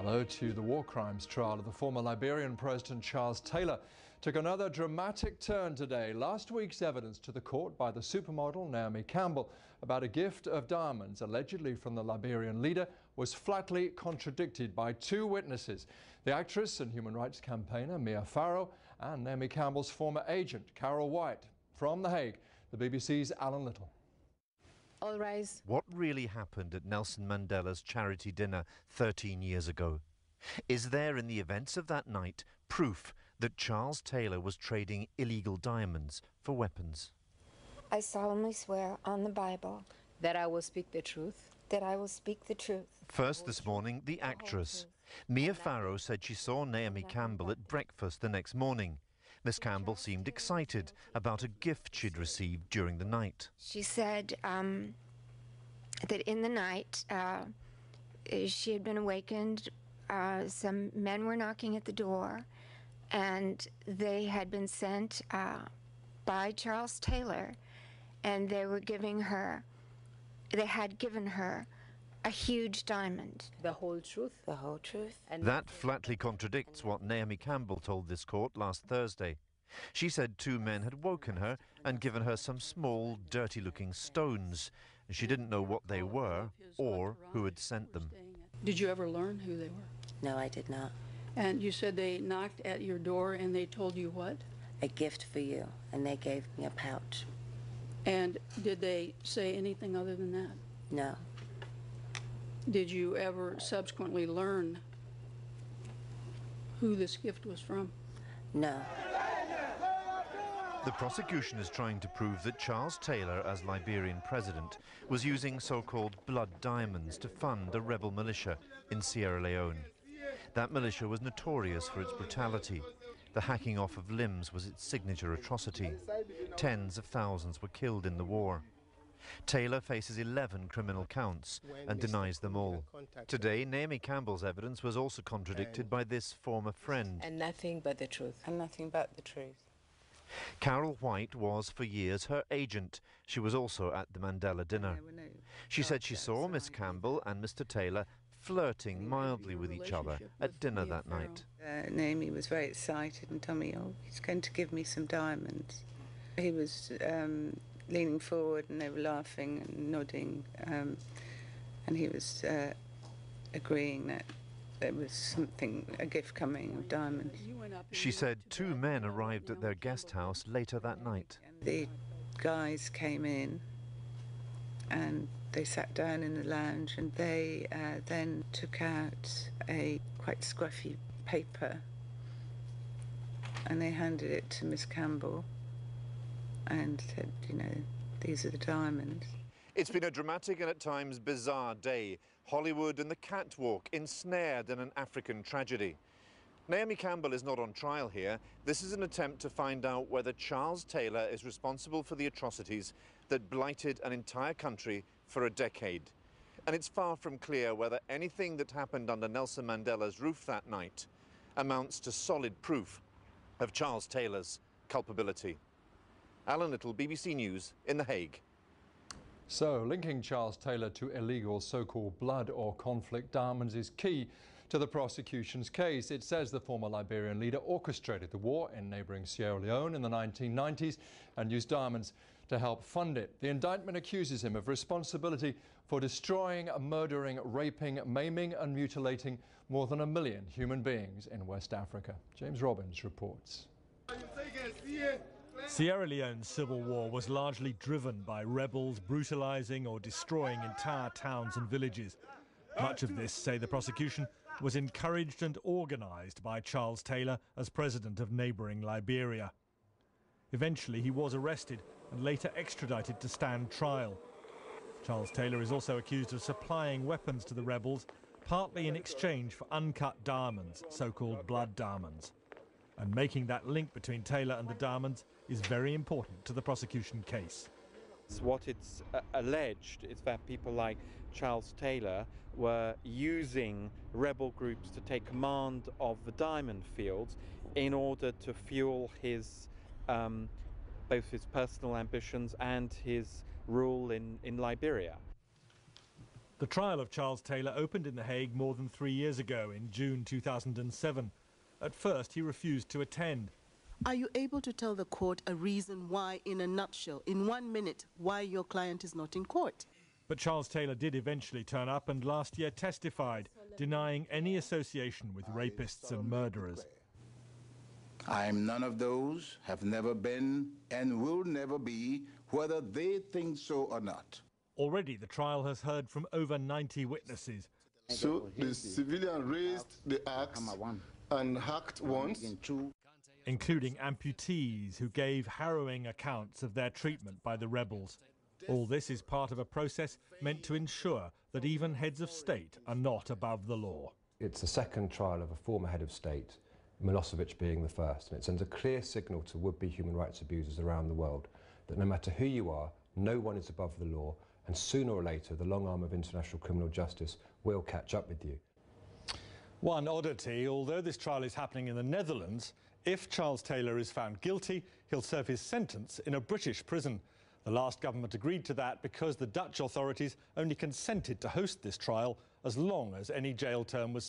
Hello to the war crimes trial of the former Liberian President Charles Taylor took another dramatic turn today. Last week's evidence to the court by the supermodel Naomi Campbell about a gift of diamonds allegedly from the Liberian leader was flatly contradicted by two witnesses, the actress and human rights campaigner Farrow and Naomi Campbell's former agent Carol White. From The Hague, the BBC's Alan Little. All rise. What really happened at Nelson Mandela's charity dinner 13 years ago? Is there in the events of that night proof that Charles Taylor was trading illegal diamonds for weapons? I solemnly swear on the Bible that I will speak the truth. That I will speak the truth. First this morning, the actress. Farrow said she saw Naomi Campbell at breakfast the next morning. Miss Campbell seemed excited about a gift she'd received during the night. She said that in the night she had been awakened. Some men were knocking at the door, and they had been sent by Charles Taylor, and they had given her a huge diamond. The whole truth. The whole truth. And that flatly contradicts what Naomi Campbell told this court last Thursday. She said two men had woken her and given her some small, dirty-looking stones. She didn't know what they were or who had sent them. Did you ever learn who they were? No, I did not. And you said they knocked at your door and they told you what? A gift for you, and they gave me a pouch. And did they say anything other than that? No. Did you ever subsequently learn who this gift was from? No. The prosecution is trying to prove that Charles Taylor, as Liberian president, was using so-called blood diamonds to fund a rebel militia in Sierra Leone. That militia was notorious for its brutality. The hacking off of limbs was its signature atrocity. Tens of thousands were killed in the war. Taylor faces 11 criminal counts and denies them all. Today, Naomi Campbell's evidence was also contradicted by this former friend. And nothing but the truth. And nothing but the truth. Carol White was for years her agent. She was also at the Mandela dinner. She said she saw Miss Campbell and Mr. Taylor flirting mildly with each other at dinner that night. Naomi was very excited and told me, oh, he's going to give me some diamonds. He was leaning forward and they were laughing and nodding, and he was agreeing that there was something, a gift coming of diamonds. She said two men arrived at their guest house later that night. The guys came in and they sat down in the lounge, and they then took out a quite scruffy paper and they handed it to Miss Campbell and said, you know, these are the diamonds. It's been a dramatic and at times bizarre day. Hollywood and the catwalk ensnared in an African tragedy. Naomi Campbell is not on trial here. This is an attempt to find out whether Charles Taylor is responsible for the atrocities that blighted an entire country for a decade. And it's far from clear whether anything that happened under Nelson Mandela's roof that night amounts to solid proof of Charles Taylor's culpability. Alan Little, BBC News in The Hague. So, linking Charles Taylor to illegal so-called blood or conflict diamonds is key to the prosecution's case. It says the former Liberian leader orchestrated the war in neighbouring Sierra Leone in the 1990s and used diamonds to help fund it. The indictment accuses him of responsibility for destroying, murdering, raping, maiming and mutilating more than 1 million human beings in West Africa. James Robbins reports. Sierra Leone's civil war was largely driven by rebels brutalizing or destroying entire towns and villages. Much of this, say the prosecution, was encouraged and organized by Charles Taylor as president of neighboring Liberia. Eventually he was arrested and later extradited to stand trial. Charles Taylor is also accused of supplying weapons to the rebels, partly in exchange for uncut diamonds, so-called blood diamonds. And making that link between Taylor and the diamonds is very important to the prosecution case. What it's alleged is that people like Charles Taylor were using rebel groups to take command of the diamond fields in order to fuel his both his personal ambitions and his rule in Liberia. The trial of Charles Taylor opened in The Hague more than 3 years ago, in June 2007. At first, he refused to attend. Are you able to tell the court a reason why, in a nutshell, in 1 minute, why your client is not in court? But Charles Taylor did eventually turn up and last year testified, denying any association with rapists and murderers. I'm none of those, have never been, and will never be, whether they think so or not. Already, the trial has heard from over 90 witnesses. So the civilian raised the axe and hacked once, including amputees who gave harrowing accounts of their treatment by the rebels. All this is part of a process meant to ensure that even heads of state are not above the law. It's the second trial of a former head of state, Milosevic being the first, and it sends a clear signal to would-be human rights abusers around the world that no matter who you are, no one is above the law, and sooner or later the long arm of international criminal justice will catch up with you. One oddity, although this trial is happening in the Netherlands, if Charles Taylor is found guilty, he'll serve his sentence in a British prison. The last government agreed to that because the Dutch authorities only consented to host this trial as long as any jail term was